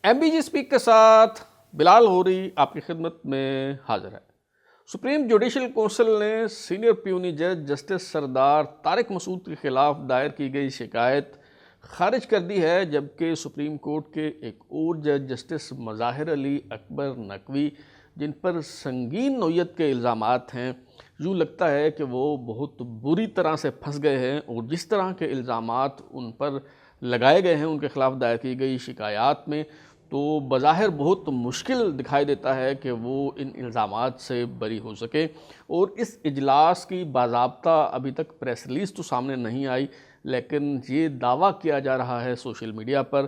MBG speak के साथ बिलाल होरी आपकी खिदमत में हाजिर है। सुप्रीम जुडिशल काउंसिल ने सीनियर प्यूनी जज जस्टिस सरदार तारिक मसूद के खिलाफ दायर की गई शिकायत खारिज कर दी है, जबकि सुप्रीम कोर्ट के एक और जज जस्टिस मज़ाहिर अली अकबर नकवी, जिन पर संगीन नौयत के इल्ज़ामात हैं, यूँ लगता है कि वो बहुत बुरी तरह से फंस गए हैं और जिस तरह के इल्ज़ामात उन पर लगाए गए हैं उनके खिलाफ दायर की गई शिकायत में, तो बज़ाहिर बहुत मुश्किल दिखाई देता है कि वो इन इल्ज़ामात से बरी हो सके। और इस इजलास की बाज़ाब्ता अभी तक प्रेस रिलीज़ तो सामने नहीं आई, लेकिन ये दावा किया जा रहा है सोशल मीडिया पर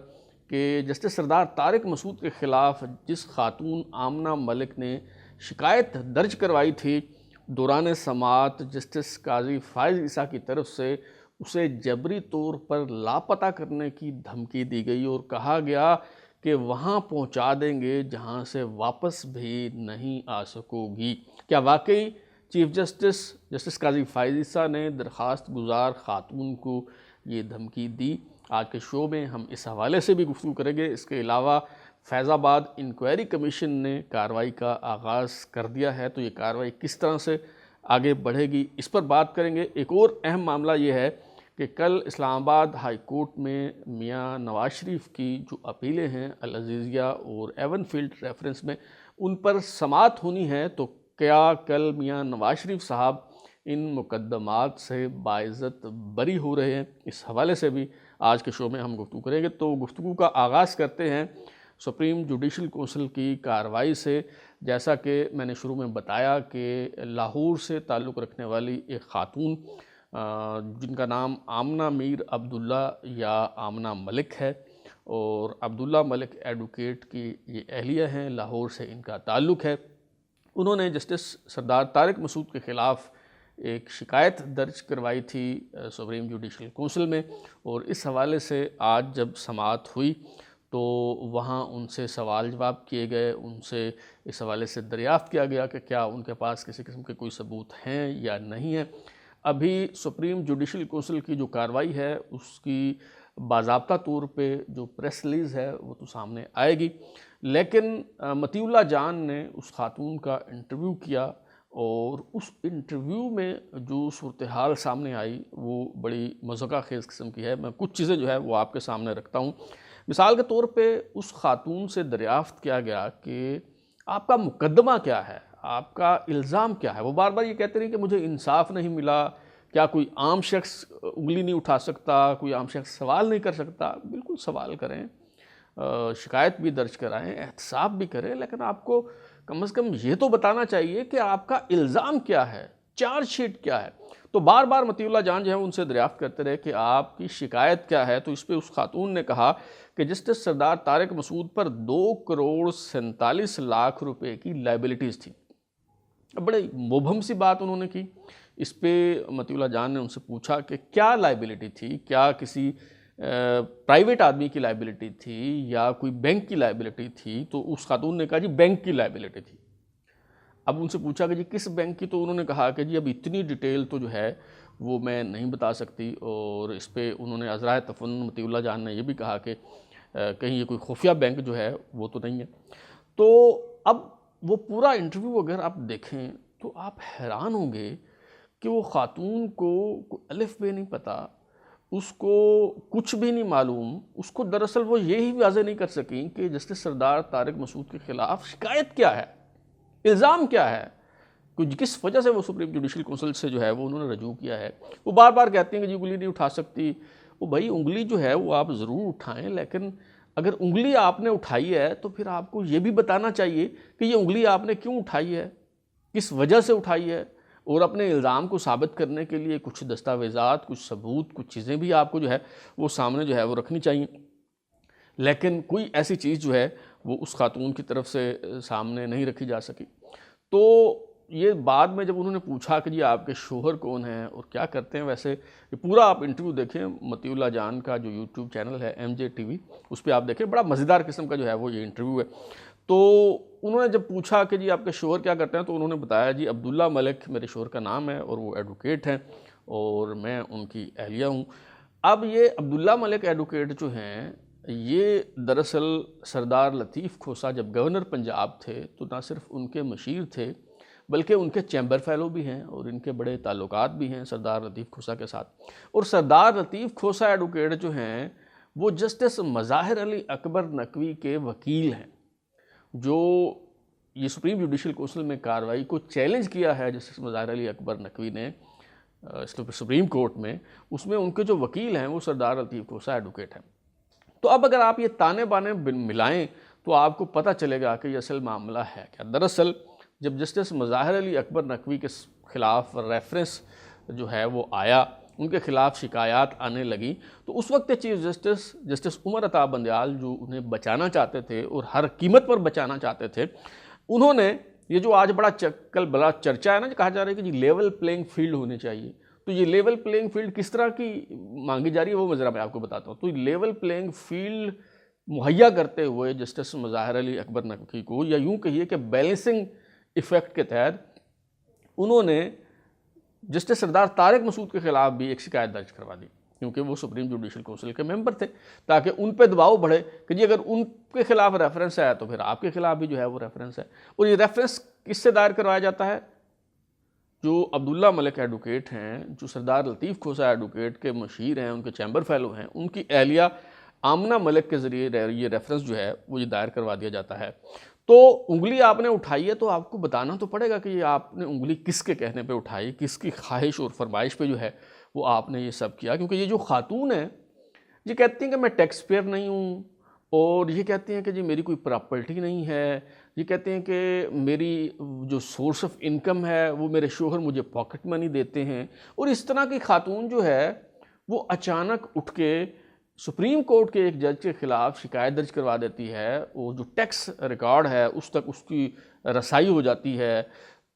कि जस्टिस सरदार तारिक मसूद के ख़िलाफ़ जिस खातून आमना मलिक ने शिकायत दर्ज करवाई थी, दौरान समाअत जस्टिस काजी फ़ाइज़ ईसा की तरफ से उसे जबरी तौर पर लापता करने की धमकी दी गई और कहा गया कि वहाँ पहुँचा देंगे जहाँ से वापस भी नहीं आ सकोगी। क्या वाकई चीफ जस्टिस जस्टिस काजी फ़ाइज़ ईसा ने दरख्वास्त गुजार खातून को ये धमकी दी? आज के शो में हम इस हवाले से भी गुफ्तगू करेंगे। इसके अलावा फैज़ाबाद इंक्वायरी कमीशन ने कार्रवाई का आगाज़ कर दिया है, तो ये कार्रवाई किस तरह से आगे बढ़ेगी, इस पर बात करेंगे। एक और अहम मामला ये है कि कल इस्लामाबाद हाई कोर्ट में मियां नवाज शरीफ की जो अपीलें हैं अल अज़ीज़िया और एवनफील्ड रेफरेंस में, उन पर समाअत होनी है, तो क्या कल मियां नवाज शरीफ साहब इन मुकद्दमात से बाइज़्ज़त बरी हो रहे हैं? इस हवाले से भी आज के शो में हम गुफ्तगू करेंगे। तो गुफ्तगू का आगाज़ करते हैं सुप्रीम जुडिशल काउंसिल की कार्रवाई से। जैसा कि मैंने शुरू में बताया कि लाहौर से ताल्लुक़ रखने वाली एक खातून जिनका नाम आमना मीर अब्दुल्ला या आमना मलिक है, और अब्दुल्ला मलिक एडवोकेट की ये अहलिया हैं, लाहौर से इनका ताल्लुक़ है। उन्होंने जस्टिस सरदार तारिक मसूद के ख़िलाफ़ एक शिकायत दर्ज करवाई थी सुप्रीम जुडिशल काउंसिल में, और इस हवाले से आज जब समाअत हुई तो वहाँ उनसे सवाल जवाब किए गए, उनसे इस हवाले से दरियाफ़्त किया गया कि क्या उनके पास किसी किस्म के कोई सबूत हैं या नहीं हैं। अभी सुप्रीम जुडिशल काउंसिल की जो कार्रवाई है उसकी बाज़ाब्ता तौर पे जो प्रेस रिलीज़ है वो तो सामने आएगी, लेकिन मतीउल्लाह जान ने उस खातून का इंटरव्यू किया और उस इंटरव्यू में जो सूरत हाल सामने आई वो बड़ी मज़ाक़ खेज़ किस्म की है। मैं कुछ चीज़ें जो है वो आपके सामने रखता हूँ। मिसाल के तौर पे उस खातून से दरियाफ़्त किया गया कि आपका मुकद्दमा क्या है, आपका इल्ज़ाम क्या है। वो बार बार ये कहते रहे कि मुझे इंसाफ नहीं मिला। क्या कोई आम शख्स उंगली नहीं उठा सकता, कोई आम शख्स सवाल नहीं कर सकता? बिल्कुल सवाल करें, शिकायत भी दर्ज कराएं, एहतसाब भी करें, लेकिन आपको कम से कम ये तो बताना चाहिए कि आपका इल्ज़ाम क्या है, चार्जशीट क्या है। तो बार बार मतीउल्लाह जान जो है उनसे दरियाफ़्त करते रहे कि आपकी शिकायत क्या है। तो इस पर उस खातून ने कहा कि जस्टिस सरदार तारिक मसूद पर 2,47,00,000 रुपए की लाइबिलिटीज़ थी। बड़े मुबहम सी बात उन्होंने की। इस पे मतीउल्लाह जान ने उनसे पूछा कि क्या लाइबिलिटी थी, क्या किसी प्राइवेट आदमी की लाइबिलिटी थी या कोई बैंक की लाइबिलिटी थी? तो उस खातून ने कहा जी बैंक की लाइबिलिटी थी। अब उनसे पूछा कि जी किस बैंक की? तो उन्होंने कहा कि जी अब इतनी डिटेल तो जो है वो मैं नहीं बता सकती। और इस पे उन्होंने अज़राए तफ़न्नुन मतीउल्लाह जान ने ये भी कहा कि कहीं ये कोई खुफिया बैंक जो है वो तो नहीं है। तो अब वो पूरा इंटरव्यू अगर आप देखें तो आप हैरान होंगे कि वो खातून को अलिफ बे नहीं पता, उसको कुछ भी नहीं मालूम। उसको दरअसल वो यही वाज़ेह नहीं कर सकी कि जस्टिस सरदार तारिक मसूद के ख़िलाफ़ शिकायत क्या है, इल्ज़ाम क्या है, कुछ किस वजह से वो सुप्रीम जुडिशल काउंसिल से जो है वो उन्होंने रजू किया है। वो बार बार कहती हैं कि जी उंगली नहीं उठा सकती। वो भाई उंगली जो है वो आप ज़रूर उठाएं, लेकिन अगर उंगली आपने उठाई है तो फिर आपको ये भी बताना चाहिए कि ये उंगली आपने क्यों उठाई है, किस वजह से उठाई है, और अपने इल्ज़ाम को साबित करने के लिए कुछ दस्तावेज़ात, कुछ सबूत, कुछ चीज़ें भी आपको जो है वो सामने जो है वो रखनी चाहिए। लेकिन कोई ऐसी चीज़ जो है वो उस खातून की तरफ से सामने नहीं रखी जा सकी। तो ये बाद में जब उन्होंने पूछा कि जी आपके शोहर कौन हैं और क्या करते हैं, वैसे ये पूरा आप इंटरव्यू देखें, मतीउल्लाह जान का जो यूट्यूब चैनल है MJ TV, उस पर आप देखें, बड़ा मज़ेदार किस्म का जो है वो ये इंटरव्यू है। तो उन्होंने जब पूछा कि जी आपके शोहर क्या करते हैं, तो उन्होंने बताया जी अब्दुल्ला मलिक मेरे शोहर का नाम है और वो एडवोकेट हैं और मैं उनकी अहलिया हूँ। अब ये अब्दुल्ला मलिक एडवोकेट जो हैं ये दरअसल सरदार लतीफ़ खोसा जब गवर्नर पंजाब थे तो ना सिर्फ उनके मशीर थे बल्कि उनके चैम्बर फेलो भी हैं और इनके बड़े ताल्लुकात भी हैं सरदार लतीफ़ खोसा के साथ। और सरदार लतीफ़ खोसा एडवोकेट जो हैं वो जस्टिस मज़ाहिर अली अकबर नकवी के वकील हैं, जो ये सुप्रीम जुडिशल काउंसिल में कार्रवाई को चैलेंज किया है जस्टिस मज़ाहिर अली अकबर नकवी ने सुप्रीम कोर्ट में, उसमें उनके जो वकील हैं वो सरदार लतीफ़ खोसा एडवोकेट हैं। तो अब अगर आप ये ताने बाने मिलाएं तो आपको पता चलेगा कि ये असल मामला है क्या। दरअसल जब जस्टिस मज़ाहिर अली अकबर नकवी के ख़िलाफ़ रेफरेंस जो है वो आया, उनके ख़िलाफ़ शिकायत आने लगी, तो उस वक्त चीफ जस्टिस उमर अता बंदयाल जो उन्हें बचाना चाहते थे और हर कीमत पर बचाना चाहते थे, उन्होंने ये जो आज कल बड़ा चर्चा है ना, जो कहा जा रहा है कि जी लेवल प्लेइंग फील्ड होनी चाहिए, तो ये लेवल प्लेइंग फील्ड किस तरह की मांगी जा रही है वो ज़रा मैं आपको बताता हूँ। तो लेवल प्लेइंग फील्ड मुहैया करते हुए जस्टिस मज़ाहिर अली अकबर नकवी को, या यूँ कहिए कि बैलेंसिंग इफ़ेक्ट के तहत उन्होंने जस्टिस सरदार तारिक मसूद के ख़िलाफ़ भी एक शिकायत दर्ज करवा दी, क्योंकि वो सुप्रीम जुडिशल काउंसिल के मेंबर थे, ताकि उन पे दबाव बढ़े कि जी अगर उनके खिलाफ रेफरेंस है तो फिर आपके खिलाफ भी जो है वो रेफरेंस है। और ये रेफरेंस किससे दायर करवाया जाता है? जो अब्दुल्ला मलिक एडवोकेट हैं, जो सरदार लतीफ़ खोसा एडवोकेट के मशीर हैं, उनके चैम्बर फेलो हैं, उनकी एहलिया आमना मलिक के ज़रिए ये रेफरेंस जो है वो ये दायर करवा दिया जाता है। तो उंगली आपने उठाई है तो आपको बताना तो पड़ेगा कि ये आपने उंगली किसके कहने पे उठाई, किसकी ख्वाहिश और फरमाइश पे जो है वो आपने ये सब किया। क्योंकि ये जो खातून है ये कहती हैं कि मैं टैक्स पेयर नहीं हूँ, और ये कहती हैं कि जी मेरी कोई प्रॉपर्टी नहीं है, ये कहते हैं कि मेरी जो सोर्स ऑफ इनकम है वो मेरे शोहर मुझे पॉकेट मनी देते हैं। और इस तरह की खातून जो है वो अचानक उठ के सुप्रीम कोर्ट के एक जज के ख़िलाफ़ शिकायत दर्ज करवा देती है, और जो टैक्स रिकॉर्ड है उस तक उसकी रसाई हो जाती है।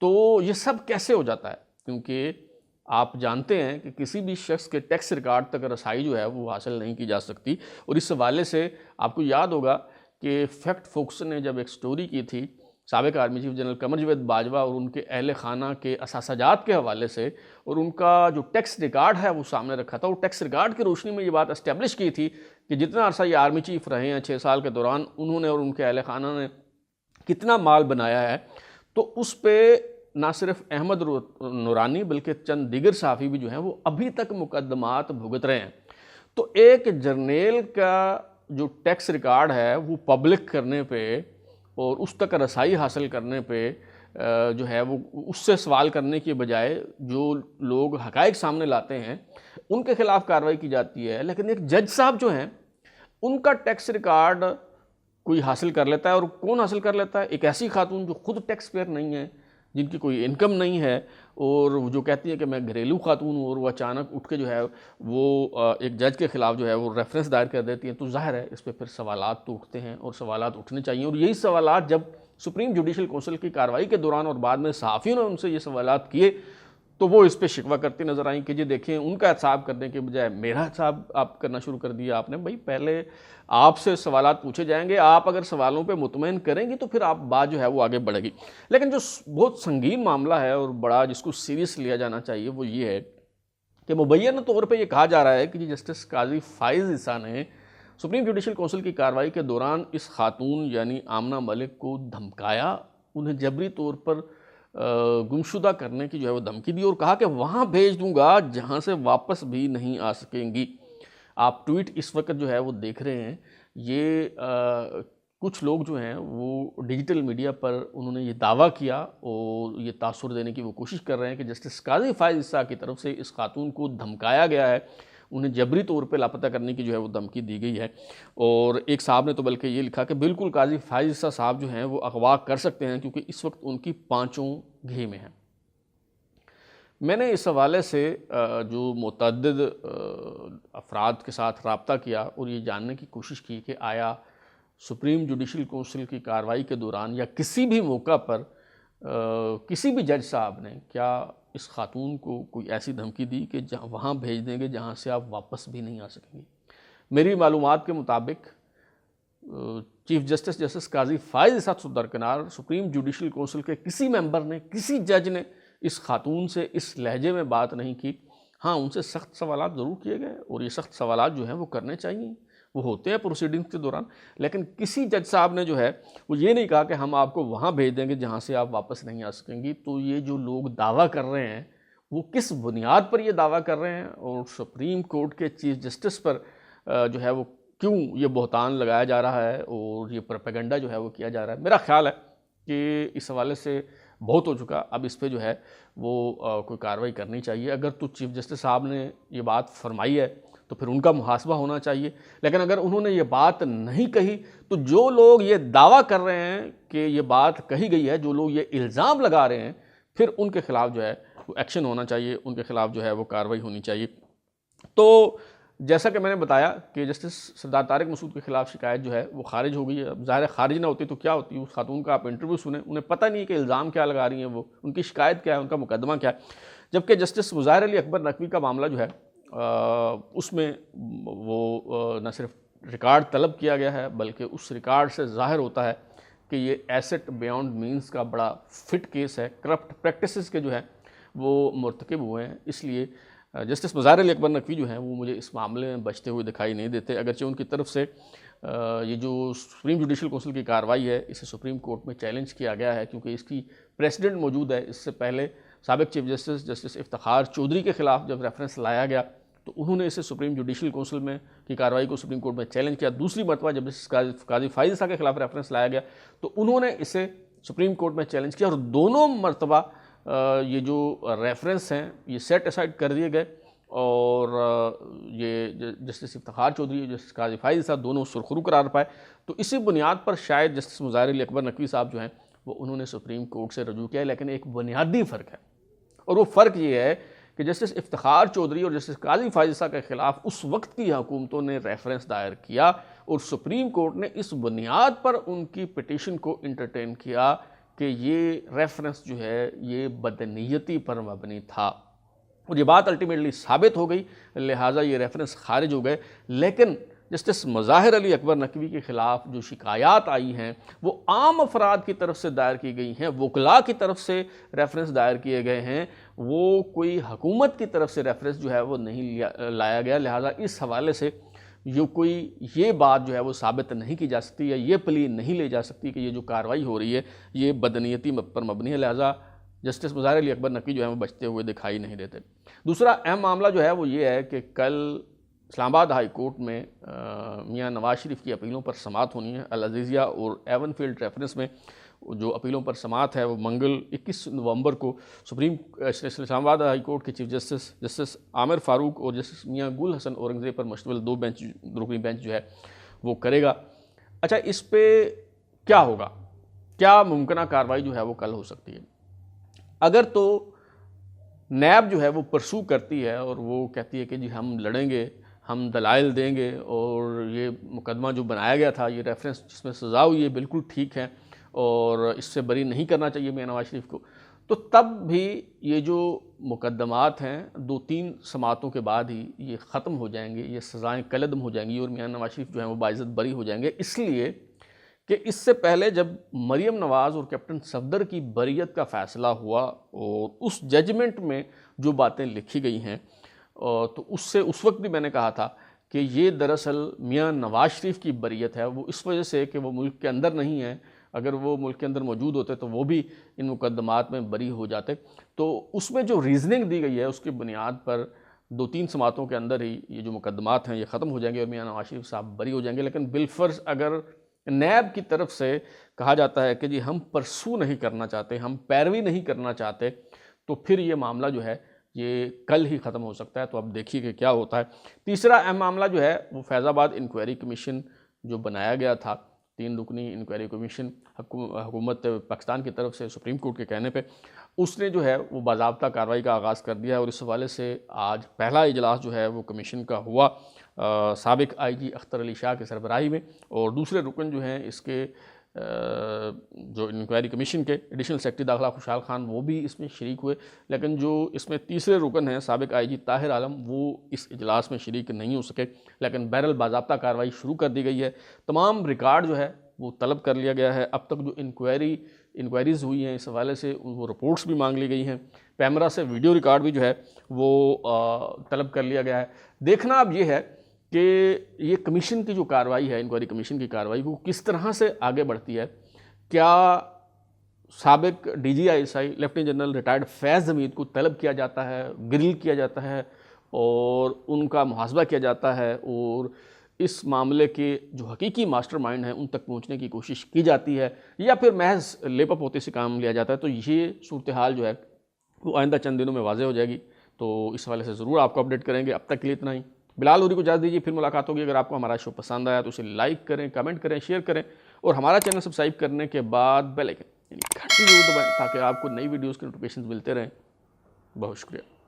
तो ये सब कैसे हो जाता है? क्योंकि आप जानते हैं कि किसी भी शख्स के टैक्स रिकॉर्ड तक रसाई जो है वो हासिल नहीं की जा सकती। और इस हवाले से आपको याद होगा कि फैक्ट फोकस ने जब एक स्टोरी की थी साबिक army chief general Qamar Javed Bajwa और उनके अहल खाना के असासाजात के हवाले से, और उनका जो टैक्स रिकॉर्ड है वो सामने रखा था, और टैक्स रिकॉर्ड की रोशनी में ये बात इस्टेब्लिश की थी कि जितना अरसा ये आर्मी चीफ रहे हैं 6 साल के दौरान, उन्होंने और उनके अहल खाना ने कितना माल बनाया है। तो उस पर ना सिर्फ अहमद नूरानी बल्कि चंद दीगर सहाफ़ी भी जो हैं वो अभी तक मुकदमात भुगत रहे हैं। तो एक जर्नेल का जो टैक्स रिकॉर्ड है वो पब्लिक करने पे और उस तक रसाई हासिल करने पे जो है वो उससे सवाल करने के बजाय जो लोग हक़ाइक़ सामने लाते हैं उनके ख़िलाफ़ कार्रवाई की जाती है। लेकिन एक जज साहब जो हैं उनका टैक्स रिकॉर्ड कोई हासिल कर लेता है, और कौन हासिल कर लेता है? एक ऐसी खातून जो खुद टैक्स पेयर नहीं है, जिनकी कोई इनकम नहीं है, और जो कहती है कि मैं घरेलू खातून हूँ, और वो अचानक उठ के जो है वो एक जज के ख़िलाफ़ जो है वो रेफरेंस दायर कर देती हैं। तो ज़ाहिर है इस पर फिर सवालात तो उठते हैं, और सवालात उठने चाहिए। और यही सवालात जब सुप्रीम जुडिशल काउंसिल की कार्रवाई के दौरान और बाद में सहाफ़ियों ने उनसे ये सवालात किए तो वो इस पर शिकवा करती नज़र आई कि जी देखें, उनका हिसाब करने के बजाय मेरा हिसाब आप करना शुरू कर दिया आपने। भाई पहले आपसे सवालात पूछे जाएंगे, आप अगर सवालों पे मुतमईन करेंगी तो फिर आप बात जो है वो आगे बढ़ेगी। लेकिन जो बहुत संगीन मामला है और बड़ा जिसको सीरियस लिया जाना चाहिए वो ये है कि मुबैना तौर पर यह कहा जा रहा है कि जी जस्टिस काजी फाइज़ ईसा ने सुप्रीम जुडिशल काउंसिल की कार्रवाई के दौरान इस खातून यानी आमना मलिक को धमकाया, उन्हें जबरी तौर पर गुमशुदा करने की जो है वो धमकी दी, और कहा कि वहाँ भेज दूंगा जहाँ से वापस भी नहीं आ सकेंगी। आप ट्वीट इस वक्त जो है वो देख रहे हैं, ये कुछ लोग जो हैं वो डिजिटल मीडिया पर उन्होंने ये दावा किया और ये तासुर देने की वो कोशिश कर रहे हैं कि जस्टिस काजी फाइज़ ईसा की तरफ से इस खातून को धमकाया गया है, उन्हें जबरी तौर पे लापता करने की जो है वो धमकी दी गई है। और एक साहब ने तो बल्कि ये लिखा कि बिल्कुल काजी फाइज़ ईसा साहब जो हैं वो अगवा कर सकते हैं, क्योंकि इस वक्त उनकी 5 घी में हैं। मैंने इस हवाले से जो मुतअद्दिद अफराद के साथ रब्ता किया और ये जानने की कोशिश की कि आया सुप्रीम जुडिशल काउंसिल की कार्रवाई के दौरान या किसी भी मौका पर किसी भी जज साहब ने क्या इस खातून को कोई ऐसी धमकी दी कि जहाँ वहाँ भेज देंगे जहाँ से आप वापस भी नहीं आ सकेंगे। मेरी मालूमात के मुताबिक चीफ जस्टिस काजी फाइज़ ईसा दरकिनार सुप्रीम जुडिशल काउंसिल के किसी मेंबर ने, किसी जज ने इस खातून से इस लहजे में बात नहीं की। हाँ, उनसे सख्त सवालात ज़रूर किए गए और ये सख्त सवालात जो हैं वो करने चाहिए। वो होते हैं प्रोसीडिंग्स के दौरान, लेकिन किसी जज साहब ने जो है वो ये नहीं कहा कि हम आपको वहाँ भेज देंगे जहाँ से आप वापस नहीं आ सकेंगी। तो ये जो लोग दावा कर रहे हैं वो किस बुनियाद पर ये दावा कर रहे हैं और सुप्रीम कोर्ट के चीफ जस्टिस पर जो है वो क्यों ये बहतान लगाया जा रहा है और ये प्रोपेगेंडा जो है वो किया जा रहा है। मेरा ख्याल है कि इस हवाले से बहुत हो चुका, अब इस पे जो है वो कोई कार्रवाई करनी चाहिए। अगर तो चीफ जस्टिस साहब ने ये बात फरमाई है तो फिर उनका मुहासबा होना चाहिए, लेकिन अगर उन्होंने ये बात नहीं कही तो जो लोग ये दावा कर रहे हैं कि ये बात कही गई है, जो लोग ये इल्ज़ाम लगा रहे हैं, फिर उनके खिलाफ जो है वो एक्शन होना चाहिए, उनके खिलाफ जो है वो कार्रवाई होनी चाहिए। तो जैसा कि मैंने बताया कि जस्टिस सरदार तारिक मसूद के खिलाफ शिकायत जो है वो खारिज हो गई है। अब ज़ाहिर है खारिज ना होती तो क्या होती, उस खातून का आप इंटरव्यू सुने, उन्हें पता नहीं है कि इल्ज़ाम क्या लगा रही हैं, वो उनकी शिकायत क्या है, उनका मुकदमा क्या है। जबकि जस्टिस मुज़ाहिर अली अकबर नकवी का मामला जो है उसमें वो न सिर्फ रिकॉर्ड तलब किया गया है बल्कि उस रिकॉर्ड से ज़ाहिर होता है कि ये एसेट बियॉन्ड मींस का बड़ा फिट केस है, करप्ट प्रैक्टिसेस के जो है वो मुर्तकिब हुए हैं। इसलिए जस्टिस मुज़ाहिर अली अकबर नकवी जो हैं वो मुझे इस मामले में बचते हुए दिखाई नहीं देते। अगरचे उनकी तरफ से ये जो सुप्रीम जुडिशल काउंसिल की कार्रवाई है इसे सुप्रीम कोर्ट में चैलेंज किया गया है क्योंकि इसकी प्रेसिडेंट मौजूद है। इससे पहले साबिक chief justice justice Iftikhar Chaudhry के खिलाफ जब रेफरेंस लाया गया तो उन्होंने इसे सुप्रीम जुडिशल काउंसिल में की कार्रवाई को सुप्रीम कोर्ट में चैलेंज किया। दूसरी मरतबा जब जस्टिस काजी फाइज साहब के खिलाफ रेफरेंस लाया गया तो उन्होंने इसे सुप्रीम कोर्ट में चैलेंज किया और दोनों मरतबा ये जो रेफरेंस हैं ये सेट असाइड कर दिए गए और ये जस्टिस इफ्तिखार चौधरी जस्टिस काजी फाइज साहब दोनों सुरखरू करार पाए। तो इसी बुनियाद पर शायद जस्टिस मुज़ाहिर अली अकबर नकवी साहब जो हैं वो उन्होंने सुप्रीम कोर्ट से रजू किया है। लेकिन एक बुनियादी फ़र्क है और वो फ़र्क ये है कि जस्टिस इफ्तिखार चौधरी और जस्टिस काजी फाइज साहब के खिलाफ उस वक्त की हुकूमतों ने रेफरेंस दायर किया और सुप्रीम कोर्ट ने इस बुनियाद पर उनकी पिटीशन को इंटरटेन किया कि ये रेफरेंस जो है ये बदनीयती पर मबनी था और ये बात अल्टीमेटली साबित हो गई, लिहाजा ये रेफरेंस खारिज हो गए। लेकिन जस्टिस मुज़ाहिर अली अकबर नकवी के ख़िलाफ़ जो शिकायत आई हैं वो आम अफराद की तरफ से दायर की गई हैं, वकला की तरफ से रेफरेंस दायर किए गए हैं, वो कोई हुकूमत की तरफ से रेफरेंस जो है वो नहीं लाया गया। लिहाजा इस हवाले से ये बात जो है वो साबित नहीं की जा सकती, या ये प्ली नहीं ले जा सकती कि ये जो कार्रवाई हो रही है ये बदनीयती पर मबनी है। लिहाजा जस्टिस मुज़ाहिर अली अकबर नकवी जो है वो बचते हुए दिखाई नहीं देते। दूसरा अहम मामला जो है वो ये है कि कल इस्लामाबाद हाई कोर्ट में मियां नवाज शरीफ की अपीलों पर समाअत होनी है। अल अज़ीज़िया और एवनफील्ड रेफरेंस में जो अपीलों पर समाअत है वो मंगल 21 नवंबर को सुप्रीम इस्लामाबाद हाई कोर्ट के चीफ जस्टिस आमिर फ़ारूक और जस्टिस मियां गुल हसन औरंगज़ेब पर मुश्तमिल दो रुकनी बेंच जो है वो करेगा। अच्छा, इस पर क्या होगा, क्या मुमकिन कार्रवाई जो है वो कल हो सकती है? अगर तो नैब जो है वो परसू करती है और वो कहती है कि जी हम लड़ेंगे, हम दलाइल देंगे और ये मुकदमा जो बनाया गया था, ये रेफरेंस जिसमें सज़ा हुई है बिल्कुल ठीक है और इससे बरी नहीं करना चाहिए मियां नवाज शरीफ को, तो तब भी ये जो मुकदमात हैं 2-3 समाअतों के बाद ही ये ख़त्म हो जाएंगे, ये सज़ाएँ कलअदम हो जाएंगी और मियां नवाज शरीफ जो हैं वो बाइज़्ज़त बरी हो जाएंगे। इसलिए कि इससे पहले जब मरियम नवाज़ और कैप्टन सफदर की बरियत का फ़ैसला हुआ और उस जजमेंट में जो बातें लिखी गई हैं तो उससे उस वक्त भी मैंने कहा था कि ये दरअसल मियां नवाज शरीफ की बरियत है, वो इस वजह से कि वो मुल्क के अंदर नहीं है, अगर वो मुल्क के अंदर मौजूद होते तो वो भी इन मुकदमात में बरी हो जाते। तो उसमें जो रीज़निंग दी गई है उसकी बुनियाद पर 2-3 समाअतों के अंदर ही ये जो मुकदमात हैं ये ख़त्म हो जाएंगे और मियां नवाज शरीफ साहब बरी हो जाएंगे। लेकिन बिलफर्ज अगर नैब की तरफ से कहा जाता है कि जी हम परसू नहीं करना चाहते, हम पैरवी नहीं करना चाहते, तो फिर ये मामला जो है ये कल ही ख़त्म हो सकता है। तो अब देखिए कि क्या होता है। तीसरा अहम मामला जो है वो फैज़ाबाद इंक्वायरी कमीशन जो बनाया गया था, 3 रुकनी इंक्वायरी कमीशन हुकूमत पाकिस्तान की तरफ से सुप्रीम कोर्ट के कहने पे, उसने जो है वो बाज़ाब्ता कार्रवाई का आगाज़ कर दिया है और इस हवाले से आज पहला इजलास जो है वो कमीशन का हुआ साबिक IG अख्तर अली शाह की सरबराही में, और दूसरे रुकन जो हैं इसके जो इंक्वायरी कमीशन के एडिशनल सेक्रेटरी दाखिला खुशहाल खान वो भी इसमें शरीक हुए। लेकिन जो इसमें तीसरे रुकन हैं साबिक IG ताहिर आलम वो इस इजलास में शरीक नहीं हो सके। लेकिन बहरहाल बाज़ाब्ता कार्रवाई शुरू कर दी गई है, तमाम रिकॉर्ड जो है वो तलब कर लिया गया है। अब तक जो इंक्वायरीज़ हुई हैं इस हवाले से वो रिपोर्ट्स भी मांग ली गई हैं, पैमरा से वीडियो रिकॉर्ड भी जो है वो तलब कर लिया गया है। देखना अब ये है कि ये कमीशन की जो कार्रवाई है, इंक्वायरी कमीशन की कार्रवाई, वो किस तरह से आगे बढ़ती है। क्या साबिक DGI लेफ्टिनेंट जनरल रिटायर्ड फैज़ हमीद को तलब किया जाता है, ग्रिल किया जाता है और उनका मुहासबा किया जाता है, और इस मामले के जो हकीकी मास्टरमाइंड हैं उन तक पहुंचने की कोशिश की जाती है, या फिर महज लेपा पोते से काम लिया जाता है। तो ये सूरत हाल जो है वो आइंदा चंद दिनों में वाज़ेह हो जाएगी। तो इस हवाले से ज़रूर आपको अपडेट करेंगे। अब तक के लिए इतना ही। बिलाल लूरी को इजाज़त दीजिए, फिर मुलाकात होगी। अगर आपको हमारा शो पसंद आया तो उसे लाइक करें, कमेंट करें, शेयर करें, और हमारा चैनल सब्सक्राइब करने के बाद बेल आइकन यानी घंटी जरूर दबाएं ताकि आपको नई वीडियोज़ के नोटिफिकेशन मिलते रहें। बहुत शुक्रिया।